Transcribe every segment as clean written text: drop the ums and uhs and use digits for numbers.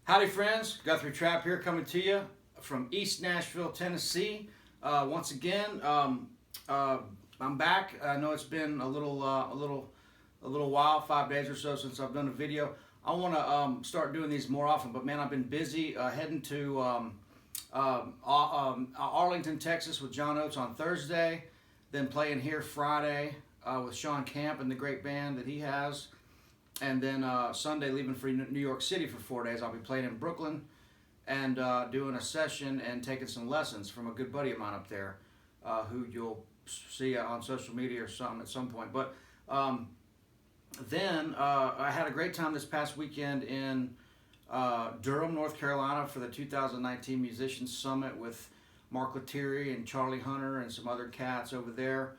Howdy friends, Guthrie Trapp here coming to you from East Nashville, Tennessee. Once again, I'm back. I know it's been a little while, 5 days or so since I've done a video. I want to start doing these more often, but man, I've been busy heading to Arlington, Texas with John Oates on Thursday, then playing here Friday with Sean Camp and the great band that he has. And then Sunday, leaving for New York City for 4 days. I'll be playing in Brooklyn and doing a session and taking some lessons from a good buddy of mine up there who you'll see on social media or something at some point. But then I had a great time this past weekend in Durham, North Carolina for the 2019 Musicians Summit with Mark Lettieri and Charlie Hunter and some other cats over there.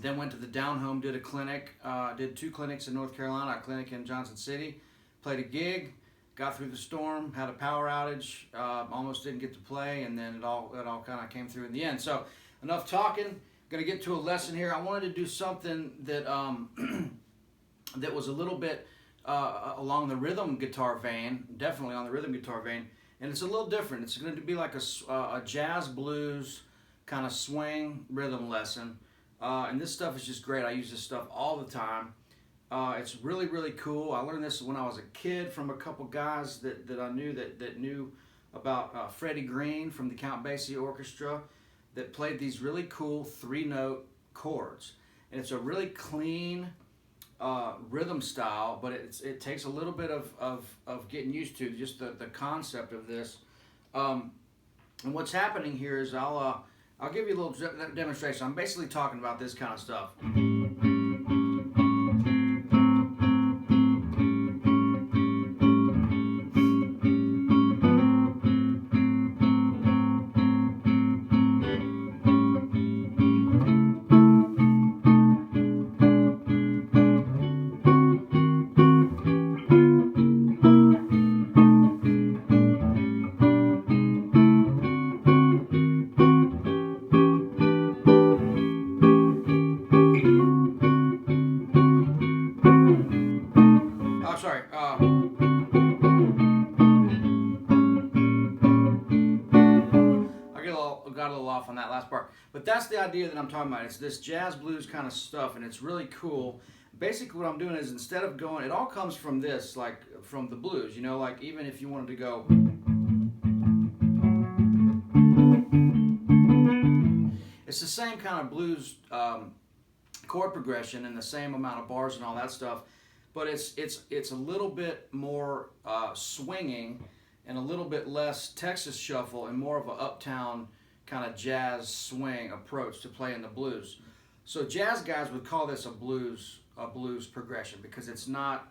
Then went to the Down Home, did a clinic, did 2 clinics in North Carolina, a clinic in Johnson City, played a gig, got through the storm, had a power outage, almost didn't get to play, and then it all kind of came through in the end. So enough talking, gonna get to a lesson here. I wanted to do something that that was a little bit along the rhythm guitar vein, definitely on the rhythm guitar vein, and it's a little different. It's going to be like a jazz blues kind of swing rhythm lesson. And this stuff is just great. I use this stuff all the time. It's really, really cool. I learned this when I was a kid from a couple guys that I knew that knew about Freddy Green from the Count Basie Orchestra that played these really cool 3-note chords. And it's a really clean rhythm style, but it takes a little bit of getting used to just the concept of this. And what's happening here is I'll give you a little demonstration. I'm basically talking about this kind of stuff. Sorry. Got a little off on that last part, but that's the idea that I'm talking about. It's this jazz blues kind of stuff, and it's really cool. Basically, what I'm doing is instead of going, it all comes from this, like from the blues. You know, like even if you wanted to go, it's the same kind of blues chord progression and the same amount of bars and all that stuff. But it's a little bit more swinging and a little bit less Texas shuffle and more of an uptown kind of jazz swing approach to playing the blues. So jazz guys would call this a blues progression because it's not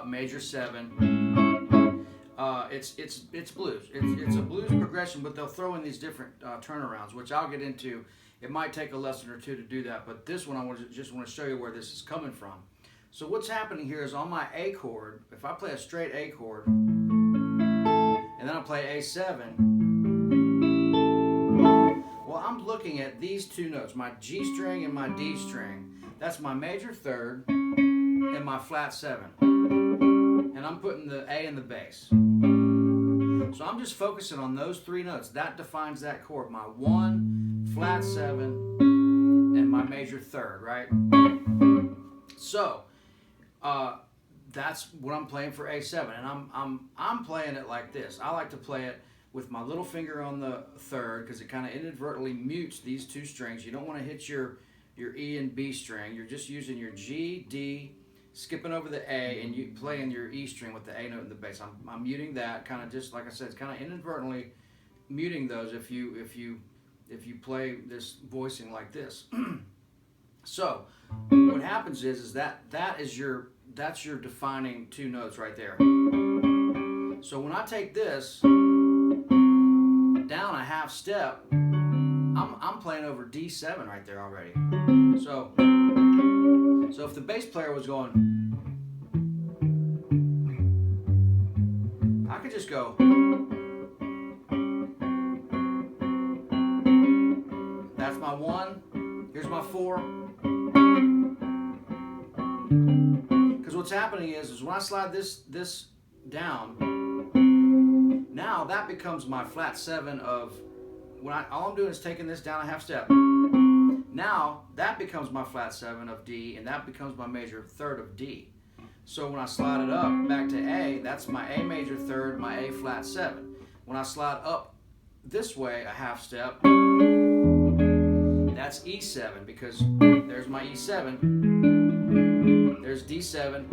major 7. It's blues. It's a blues progression, but they'll throw in these different turnarounds, which I'll get into. It might take a lesson or two to do that, but this one I just want to show you where this is coming from. So what's happening here is on my A chord, if I play a straight A chord, and then I play A7, well, I'm looking at these 2 notes, my G string and my D string. That's my major 3rd and my flat 7. And I'm putting the A in the bass. So I'm just focusing on those 3 notes. That defines that chord, my 1, flat 7, and my major 3rd, right? So, that's what I'm playing for A7, and I'm playing it like this. I like to play it with my little finger on the 3rd because it kind of inadvertently mutes these 2 strings. You don't want to hit your E and B string. You're just using your G, D, skipping over the A, and you playing your E string with the A note in the bass. I'm muting that, kind of just like I said, it's kind of inadvertently muting those if you play this voicing like this. So what happens is that's your defining 2 notes right there. So when I take this down a half step, I'm playing over D7 right there already. So if the bass player was going, I could just go. That's my 1. Here's my 4. Because what's happening is when I slide this down, now that becomes my flat 7 of, all I'm doing is taking this down a half step. Now that becomes my flat 7 of D, and that becomes my major 3rd of D. So when I slide it up back to A, that's my A major 3rd, my A flat 7. When I slide up this way a half step, that's E7, because there's my E7, there's D7,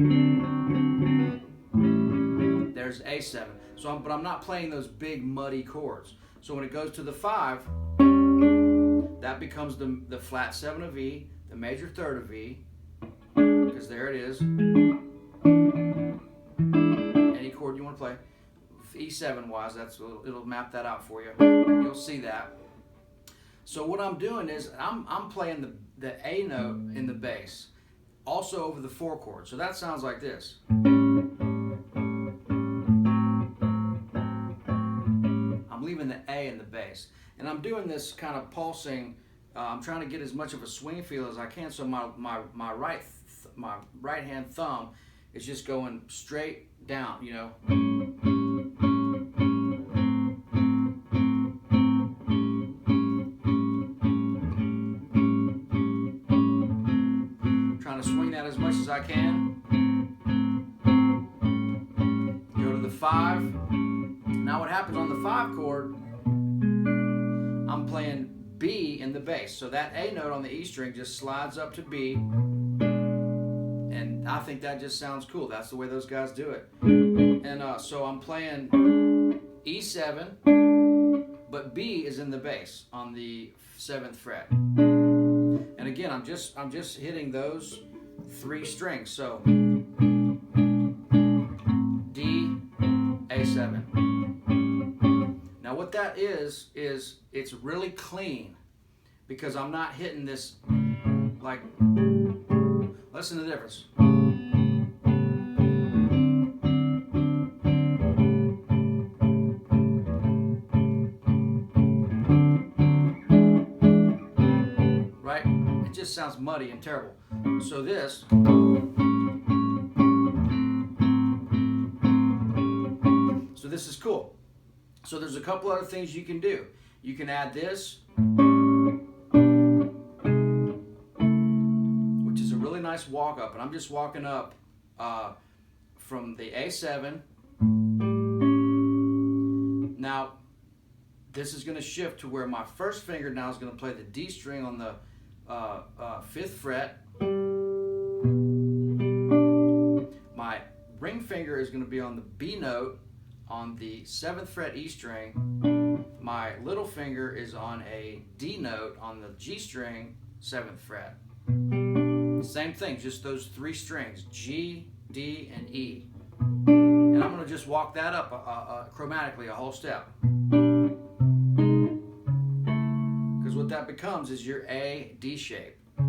there's A7. So but I'm not playing those big muddy chords. So when it goes to the 5, that becomes the flat 7 of E, the major 3rd of E, because there it is. Any chord you want to play, E7 wise, it'll map that out for you. You'll see that. So what I'm doing is I'm playing the A note in the bass, also over the 4 chord. So that sounds like this. I'm leaving the A in the bass, and I'm doing this kind of pulsing. I'm trying to get as much of a swing feel as I can. So my right hand thumb is just going straight down, you know. Trying to swing that as much as I can. Go to the 5. Now what happens on the 5 chord, I'm playing B in the bass. So that A note on the E string just slides up to B. And I think that just sounds cool. That's the way those guys do it. And so I'm playing E7, but B is in the bass on the 7th fret. And again, I'm just hitting those 3 strings. So D, A7. Now what that is it's really clean, because I'm not hitting this like, listen to the difference. Right? It just sounds muddy and terrible. So this, is cool. So there's a couple other things you can do. You can add this, which is a really nice walk up, and I'm just walking up from the A7. Now this is going to shift to where my first finger now is going to play the D string on the 5th fret. My ring finger is going to be on the B note on the 7th fret E string. My little finger is on a D note on the G string, 7th fret. Same thing, just those 3 strings, G, D, and E. And I'm going to just walk that up chromatically a whole step. Because what that becomes is your A, D shape, with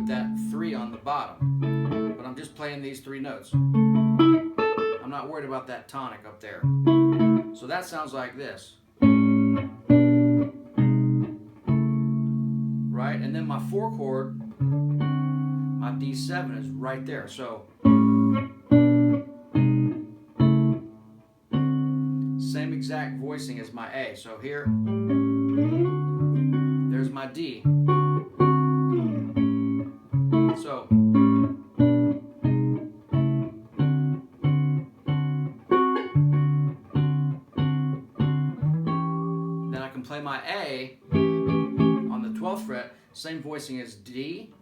that 3 on the bottom. But I'm just playing these 3 notes. I'm not worried about that tonic up there. So that sounds like this. Right? And then my 4 chord, my D7 is right there. So same exact voicing as my A. So here, there's my D. So play my A on the 12th fret, same voicing as D,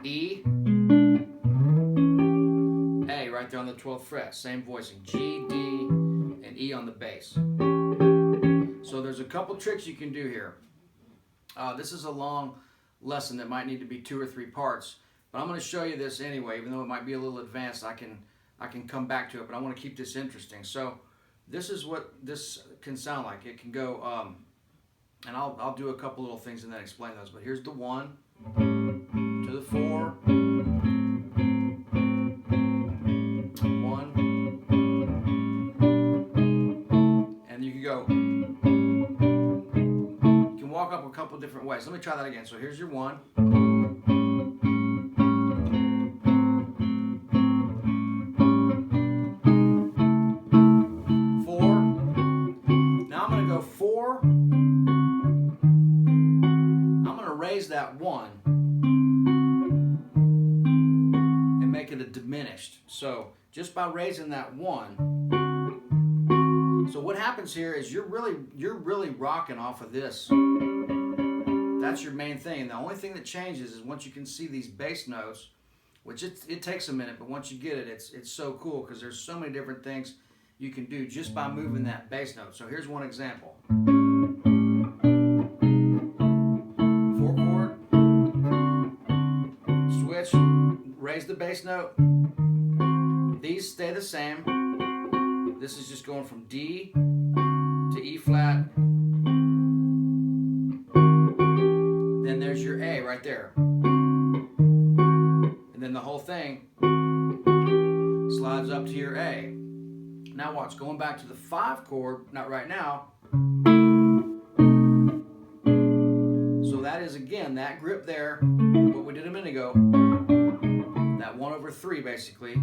E, A right there on the 12th fret, same voicing, G, D, and E on the bass. So there's a couple tricks you can do here. This is a long lesson that might need to be 2 or 3 parts, but I'm going to show you this anyway, even though it might be a little advanced. I can come back to it, but I want to keep this interesting. So this is what this can sound like. It can go, and I'll do a couple little things and then explain those. But here's the 1 to the 4, 1, and you can go. You can walk up a couple different ways. Let me try that again. So here's your 1. make it a diminished. So just by raising that 1. So what happens here is you're really rocking off of this. That's your main thing. And the only thing that changes is once you can see these bass notes, which it takes a minute, but once you get it, it's so cool because there's so many different things you can do just by moving that bass note. So here's one example. 4 chord, switch, raise the bass note. These stay the same. This is just going from D to E flat. Then there's your A right there. And then the whole thing slides up to your A. Now watch, going back to the 5 chord, not right now. So that is, again, that grip there, what we did a minute ago, that 1/3 basically,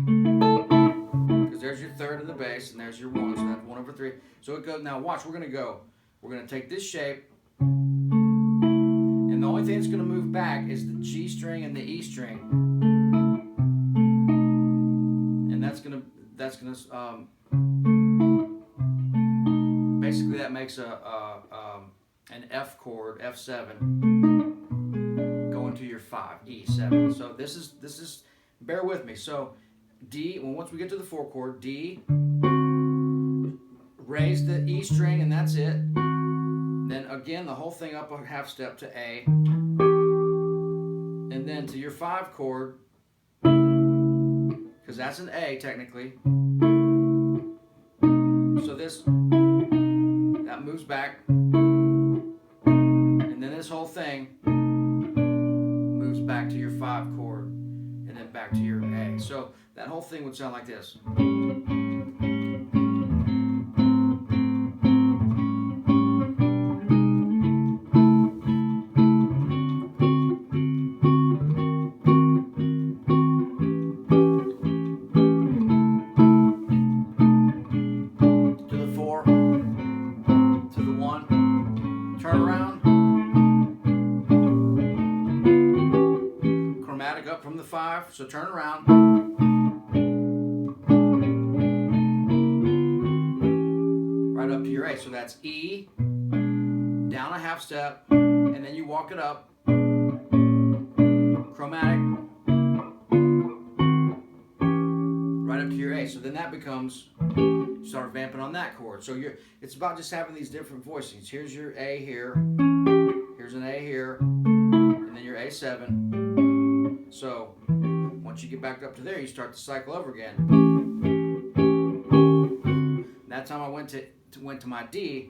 because there's your 3rd of the bass and there's your 1, so that's 1/3. So it goes, now watch, we're gonna take this shape, and the only thing that's gonna move back is the G string and the E string. And that's gonna basically that makes an F chord, F7, going to your 5, E7. So this is bear with me. So D, once we get to the 4 chord, D, raise the E string, and that's it. Then again, the whole thing up a half step to A, and then to your 5 chord, because that's an A technically. So that moves back, and then this whole thing moves back to your 5 chord, and then back to your A. So that whole thing would sound like this. Chromatic up from the 5, so turn around. Right up to your A, so that's E, down a half step, and then you walk it up. Chromatic, right up to your A, so then that becomes, start vamping on that chord. So it's about just having these different voicings. Here's your A here, here's an A here, and then your A7. So once you get back up to there, you start to cycle over again. That time I went to my D.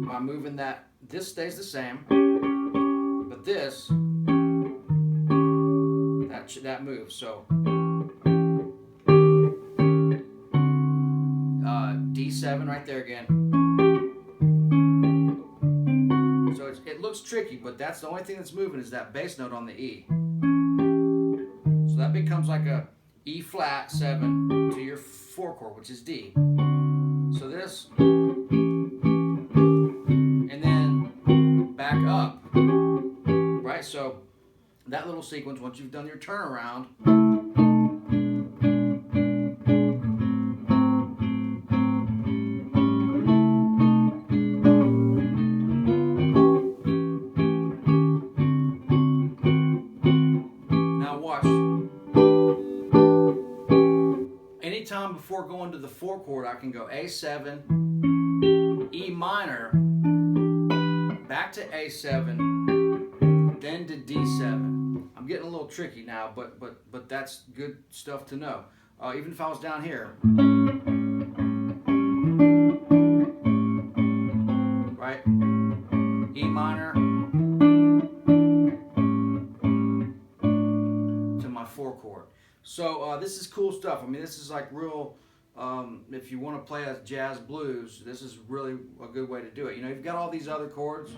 By moving that, this stays the same, but this that moves. So D7 right there again. It looks tricky, but that's the only thing that's moving is that bass note on the E. So that becomes like a E flat 7 to your 4 chord, which is D. So this, and then back up, right? So that little sequence, once you've done your turnaround, anytime before going to the 4 chord, I can go A7, E minor, back to A7, then to D7. I'm getting a little tricky now, but that's good stuff to know. Even if I was down here, right? E minor to my 4 chord. So this is cool stuff. I mean, this is like real, if you want to play a jazz blues, this is really a good way to do it. You know, you've got all these other chords.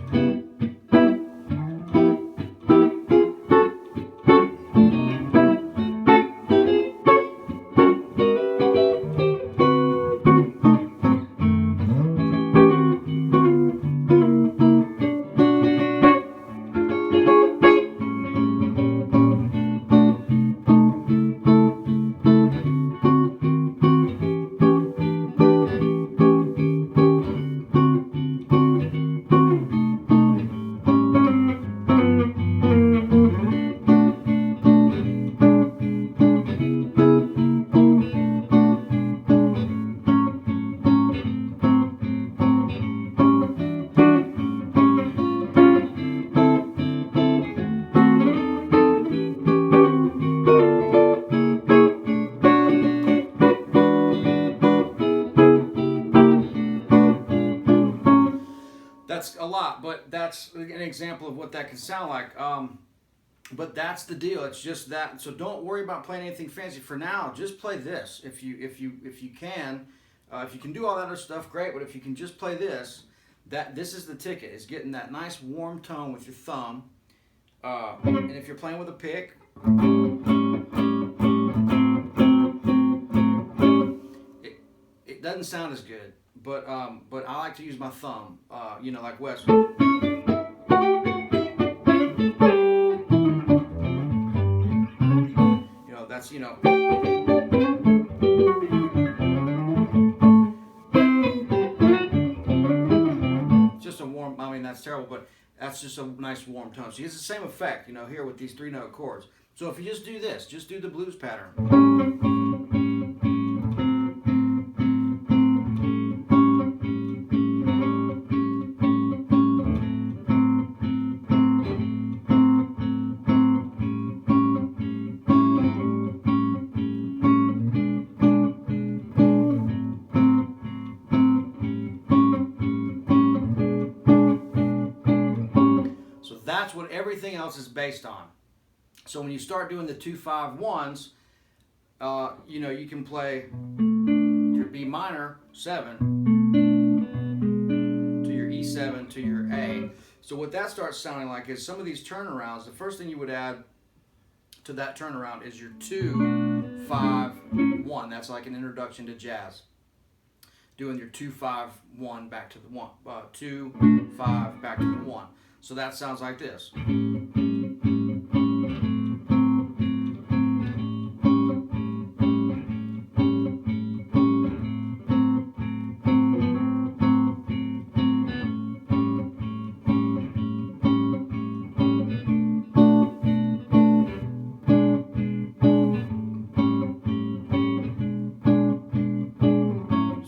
that's an example of what that can sound like. But that's the deal. It's just that. So don't worry about playing anything fancy for now. Just play this. If you can, if you can do all that other stuff, great. But if you can just play this, this is the ticket. Is getting that nice warm tone with your thumb. And if you're playing with a pick, it doesn't sound as good. But I like to use my thumb. You know, like Wes. That's, you know, just a warm, I mean, that's terrible, but that's just a nice warm tone. So it's the same effect, you know, here with these 3-note chords. So if you just do this, just do the blues pattern. That's what everything else is based on. So when you start doing the 2-5-1s, you know, you can play your B minor 7 to your E7 to your A. So what that starts sounding like is some of these turnarounds. The first thing you would add to that turnaround is your 2-5-1. That's like an introduction to jazz. Doing your 2-5-1 back to the 1, 2-5 back to the 1. So that sounds like this.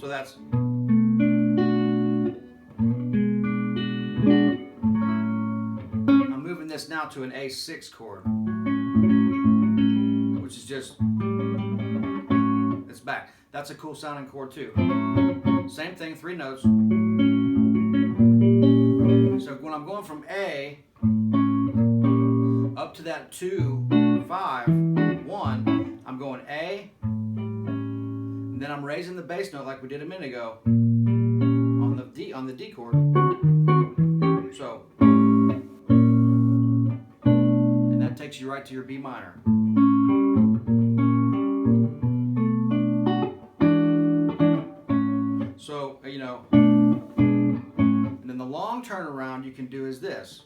So that's. This now to an A6 chord, which is just, it's back. That's a cool sounding chord too. Same thing, 3 notes. So when I'm going from A up to that 2-5-1, I'm going A, and then I'm raising the bass note like we did a minute ago on the D chord. So takes you right to your B minor. So, you know, and then the long turnaround you can do is this.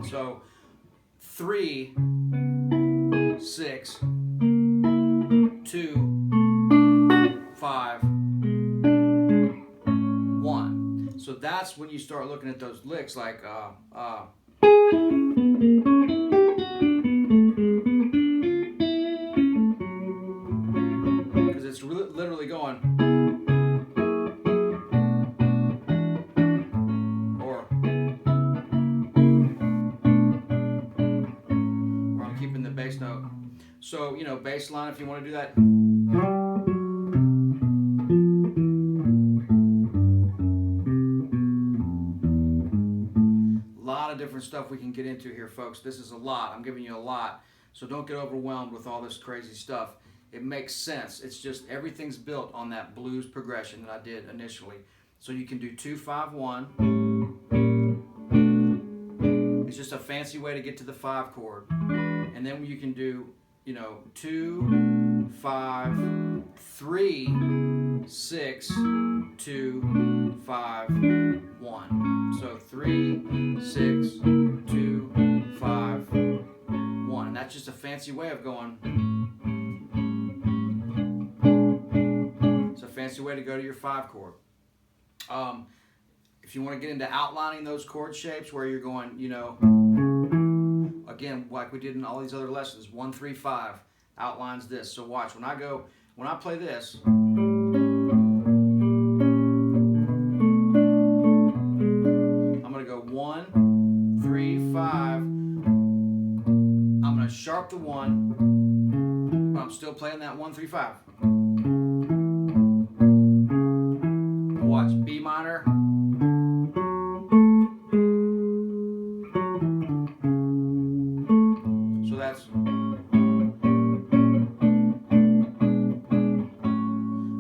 So 3, 6, 2, 5, 1. So that's when you start looking at those licks like because it's literally going. Bass note. So, you know, bass line, if you want to do that. A lot of different stuff we can get into here, folks. This is a lot. I'm giving you a lot. So don't get overwhelmed with all this crazy stuff. It makes sense. It's just everything's built on that blues progression that I did initially. So you can do 2-5-1. It's just a fancy way to get to the 5 chord. And then you can do, you know, 2, 5, 3, 6, 2, 5, 1. So 3, 6, 2, 5, 1. And that's just a fancy way of going. It's a fancy way to go to your 5 chord. If you want to get into outlining those chord shapes where you're going, you know, again, like we did in all these other lessons, 1, 3, 5. outlines this. So watch, when I play this, I'm going to go 1, 3, 5. I'm going to sharp the 1, but I'm still playing that 1, 3, 5. Watch, B minor. So that's,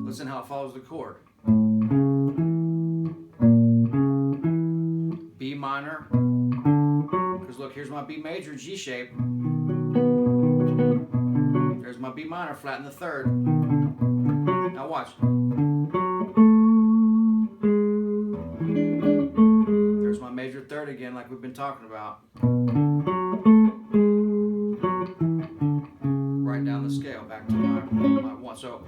listen how it follows the chord. B minor, because look, here's my B major, G shape. There's my B minor, flat in the third. Now watch. There's my major third again, like we've been talking about. Right down the scale, back to my 1. So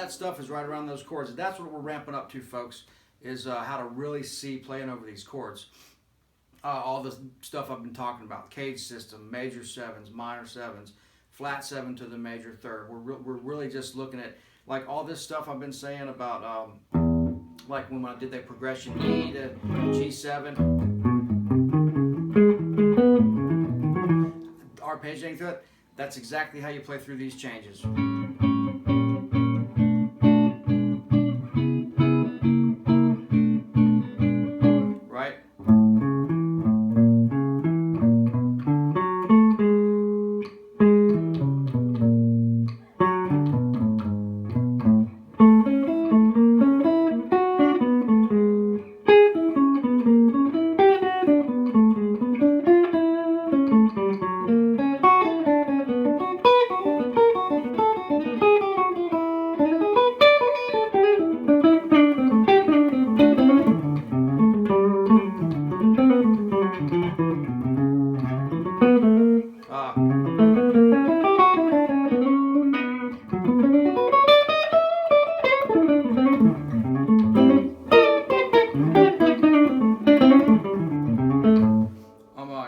stuff is right around those chords. And that's what we're ramping up to, folks, is how to really see playing over these chords. All the stuff I've been talking about, cage system, major 7s, minor 7s, flat 7 to the major third. We're really just looking at like all this stuff I've been saying about like when I did that progression E to G7, arpeggiating through it. That's exactly how you play through these changes.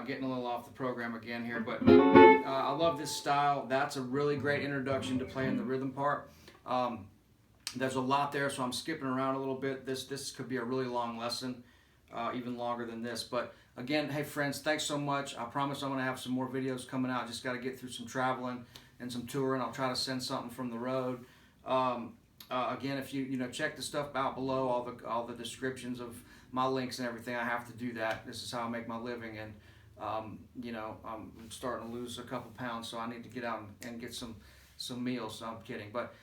Getting a little off the program again here, but I love this style. That's a really great introduction to playing the rhythm part. There's a lot there, so I'm skipping around a little bit. This could be a really long lesson, even longer than this. But again, hey friends, thanks so much. I promise I'm going to have some more videos coming out. Just got to get through some traveling and some touring. I'll try to send something from the road. Again, if you check the stuff out below, all the descriptions of my links and everything. I have to do that. This is how I make my living, and I'm starting to lose a couple pounds, so I need to get out and get some meals. So I'm kidding, but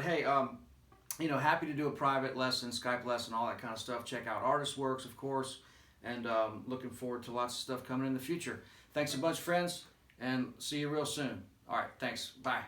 hey, happy to do a private lesson, Skype lesson, all that kind of stuff. Check out Artist Works, of course, and looking forward to lots of stuff coming in the future. Thanks a bunch, friends, and see you real soon. All right, thanks. Bye.